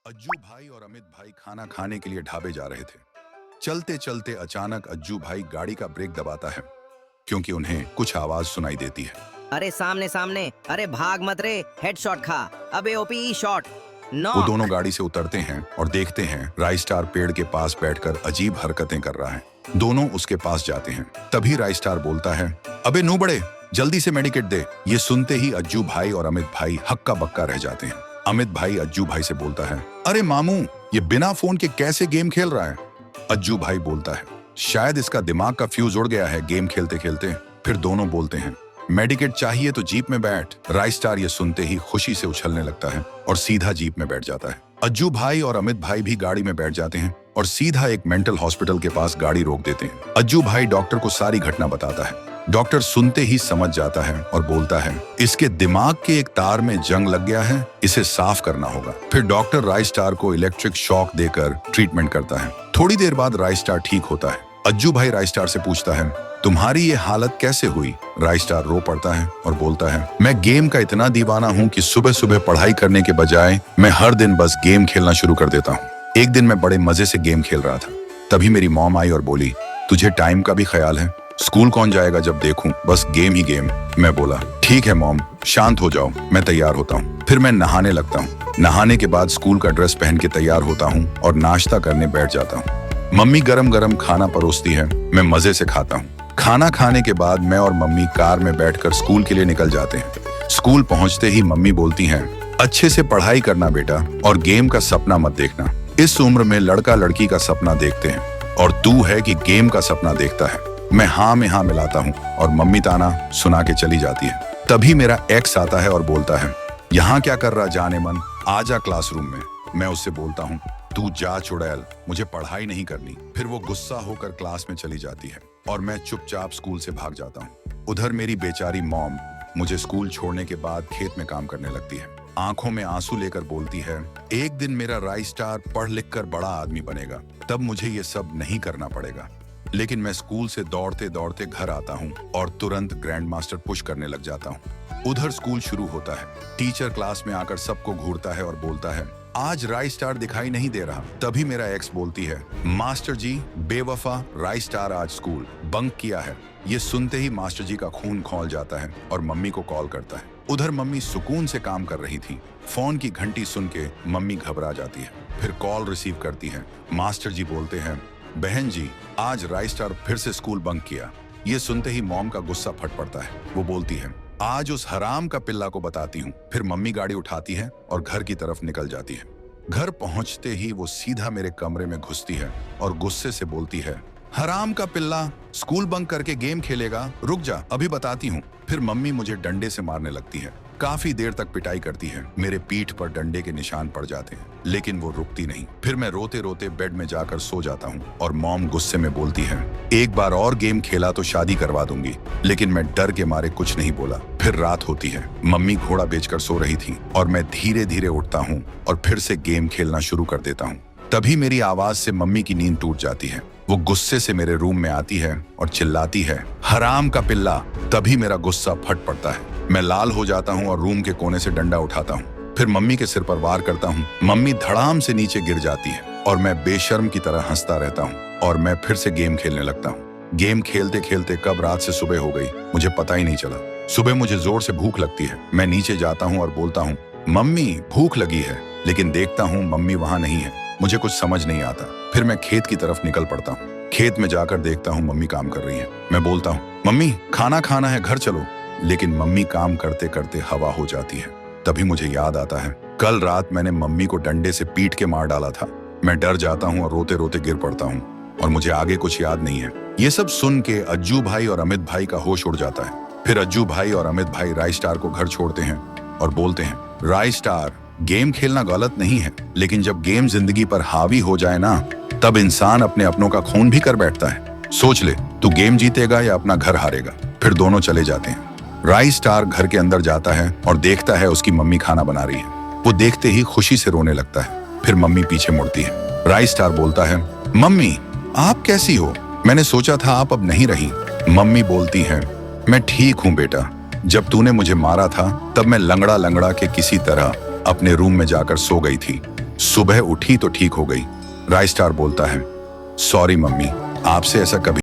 अज्जू भाई और अमित भाई खाना खाने के लिए ढाबे जा रहे थे। चलते चलते अचानक अज्जू भाई गाड़ी का ब्रेक दबाता है क्योंकि उन्हें कुछ आवाज सुनाई देती है। अरे सामने सामने, अरे भाग मत रे, हेडशॉट खा। अबे ओपी शॉट। नो। वो दोनों गाड़ी से उतरते हैं और देखते हैं राई स्टार पेड़ के पास बैठकर अजीब हरकतें कर रहा है। दोनों उसके पास जाते हैं। तभी राई स्टार बोलता है, अबे नू बड़े, जल्दी से मेडिकेट दे। ये सुनते ही अज्जू भाई और अमित भाई हक्का बक्का रह जाते हैं। अमित भाई अज्जू भाई से बोलता है, अरे मामू, ये बिना फोन के कैसे गेम खेल रहा है? अज्जू भाई बोलता है, शायद इसका दिमाग का फ्यूज उड़ गया है गेम खेलते खेलते। फिर दोनों बोलते हैं, मेडिकेट चाहिए तो जीप में बैठ। राई स्टार ये सुनते ही खुशी से उछलने लगता है और सीधा जीप में बैठ जाता है। अज्जू भाई और अमित भाई भी गाड़ी में बैठ जाते हैं और सीधा एक मेंटल हॉस्पिटल के पास गाड़ी रोक देते हैं। अज्जू भाई डॉक्टर को सारी घटना बताता है। डॉक्टर सुनते ही समझ जाता है और बोलता है, इसके दिमाग के एक तार में जंग लग गया है, इसे साफ करना होगा। फिर डॉक्टर राई स्टार को इलेक्ट्रिक शॉक देकर ट्रीटमेंट करता है। थोड़ी देर बाद राई स्टार ठीक होता है। अज्जू भाई राई स्टार से पूछता है, तुम्हारी ये हालत कैसे हुई? राई स्टार रो पड़ता है और बोलता है, मैं गेम का इतना दीवाना हूँ कि सुबह सुबह पढ़ाई करने के बजाय मैं हर दिन बस गेम खेलना शुरू कर देता हूँ। एक दिन मैं बड़े मजे से गेम खेल रहा था, तभी मेरी मॉम आई और बोली, तुझे टाइम का भी ख्याल है? स्कूल कौन जाएगा जब देखूं बस गेम ही गेम। मैं बोला, ठीक है मॉम, शांत हो जाओ, मैं तैयार होता हूँ। फिर मैं नहाने लगता हूँ। नहाने के बाद स्कूल का ड्रेस पहन के तैयार होता हूँ और नाश्ता करने बैठ जाता हूँ। मम्मी गरम गरम खाना परोसती है, मैं मजे से खाता हूँ। खाना खाने के बाद मैं और मम्मी कार में बैठकर स्कूल के लिए निकल जाते हैं। स्कूल पहुंचते ही मम्मी बोलती हैं, अच्छे से पढ़ाई करना बेटा और गेम का सपना मत देखना। इस उम्र में लड़का लड़की का सपना देखते हैं और तू है कि गेम का सपना देखता है। मैं हाँ में हाँ मिलाता हूँ और मम्मी ताना सुना के चली जाती है। तभी मेरा एक्स आता है और बोलता है, यहाँ क्या कर रहा जाने मन, आजा क्लासरूम में। मैं उससे बोलता हूँ, तू जा चुड़ैल, मुझे पढ़ाई नहीं करनी। फिर वो गुस्सा होकर क्लास में चली जाती है और मैं चुपचाप स्कूल से भाग जाता हूँ। उधर मेरी बेचारी मॉम मुझे स्कूल छोड़ने के बाद खेत में काम करने लगती है। आंखों में आंसू लेकर बोलती है, एक दिन मेरा राई स्टार पढ़ लिख कर बड़ा आदमी बनेगा, तब मुझे ये सब नहीं करना पड़ेगा। लेकिन मैं स्कूल से दौड़ते दौड़ते घर आता हूँ और तुरंत ग्रैंड मास्टर पुश करने लग जाता हूँ। उधर स्कूल शुरू होता है। टीचर क्लास में आकर सबको घूरता है और बोलता है, आज राई स्टार दिखाई नहीं दे रहा। तभी मेरा एक्स बोलती है, मास्टर जी बेवफा, राई स्टार आज स्कूल बंक किया है। ये सुनते ही मास्टर जी का खून खौल जाता है और मम्मी को कॉल करता है। उधर मम्मी सुकून से काम कर रही थी। फोन की घंटी सुन के मम्मी घबरा जाती है। फिर कॉल रिसीव करती है। मास्टर जी बोलते हैं, बहन जी आज राई स्टार फिर से स्कूल बंक किया। ये सुनते ही मॉम का गुस्सा फट पड़ता है। वो बोलती है, आज उस हराम का पिल्ला को बताती हूँ। फिर मम्मी गाड़ी उठाती है और घर की तरफ निकल जाती है। घर पहुंचते ही वो सीधा मेरे कमरे में घुसती है और गुस्से से बोलती है, हराम का पिल्ला, स्कूल बंक करके गेम खेलेगा, रुक जा अभी बताती हूँ। फिर मम्मी मुझे डंडे से मारने लगती है। काफी देर तक पिटाई करती है। मेरे पीठ पर डंडे के निशान पड़ जाते हैं, लेकिन वो रुकती नहीं। फिर मैं रोते रोते बेड में जाकर सो जाता हूँ और मॉम गुस्से में बोलती है, एक बार और गेम खेला तो शादी करवा दूंगी। लेकिन मैं डर के मारे कुछ नहीं बोला। फिर रात होती है। मम्मी घोड़ा बेचकर सो रही थी और मैं धीरे धीरे उठता हूँ और फिर से गेम खेलना शुरू कर देता हूँ। तभी मेरी आवाज से मम्मी की नींद टूट जाती है। वो गुस्से से मेरे रूम में आती है और चिल्लाती है, हराम का पिल्ला। तभी मेरा गुस्सा फट पड़ता है। मैं लाल हो जाता हूँ और रूम के कोने से डंडा उठाता हूँ। फिर मम्मी के सिर पर वार करता हूँ। मम्मी धड़ाम से नीचे गिर जाती है और मैं बेशर्म की तरह हंसता रहता हूँ और मैं फिर से गेम खेलने लगता हूँ। गेम खेलते खेलते कब रात से सुबह हो गई मुझे पता ही नहीं चला। सुबह मुझे जोर से भूख लगती है। मैं नीचे जाता हूँ और बोलता हूँ, मम्मी भूख लगी है। लेकिन देखता हूँ मम्मी वहां नहीं है। मुझे कुछ समझ नहीं आता। फिर मैं खेत की तरफ निकल पड़ता हूँ। खेत में जाकर देखता हूँ मम्मी काम कर रही है। मैं बोलता हूँ, मम्मी खाना खाना है, घर चलो। लेकिन मम्मी काम करते करते हवा हो जाती है। तभी मुझे याद आता है, कल रात मैंने मम्मी को डंडे से पीट के मार डाला था। मैं डर जाता हूँ और रोते रोते गिर पड़ता हूँ और मुझे आगे कुछ याद नहीं है। ये सब सुन के अज्जू भाई और अमित भाई का होश उड़ जाता है। फिर अज्जू भाई और अमित भाई राई स्टार को घर छोड़ते हैं और बोलते हैं, राई स्टार, गेम खेलना गलत नहीं है, लेकिन जब गेम जिंदगी पर हावी हो जाए ना, तब इंसान अपने अपनों का खून भी कर बैठता है। सोच ले, तू गेम जीतेगा या अपना घर हारेगा। फिर दोनों चले जाते हैं। राई स्टार घर के अंदर जाता है और देखता है उसकी मम्मी खाना बना रही है। वो देखते ही खुशी से रोने लगता है। फिर मम्मी पीछे मुड़ती है। राई स्टार बोलता है, मम्मी आप कैसी हो? मैंने सोचा था आप अब नहीं रही। मम्मी बोलती है, मैं ठीक हूँ बेटा, जब तूने मुझे मारा था तब मैं लंगड़ा लंगड़ा के किसी तरह अपने रूम में जाकर सो गई थी। सुबह उठी तो ठीक हो गई। राय स्टार बोलता है, सॉरी मम्मी, आपसे ऐसा कभी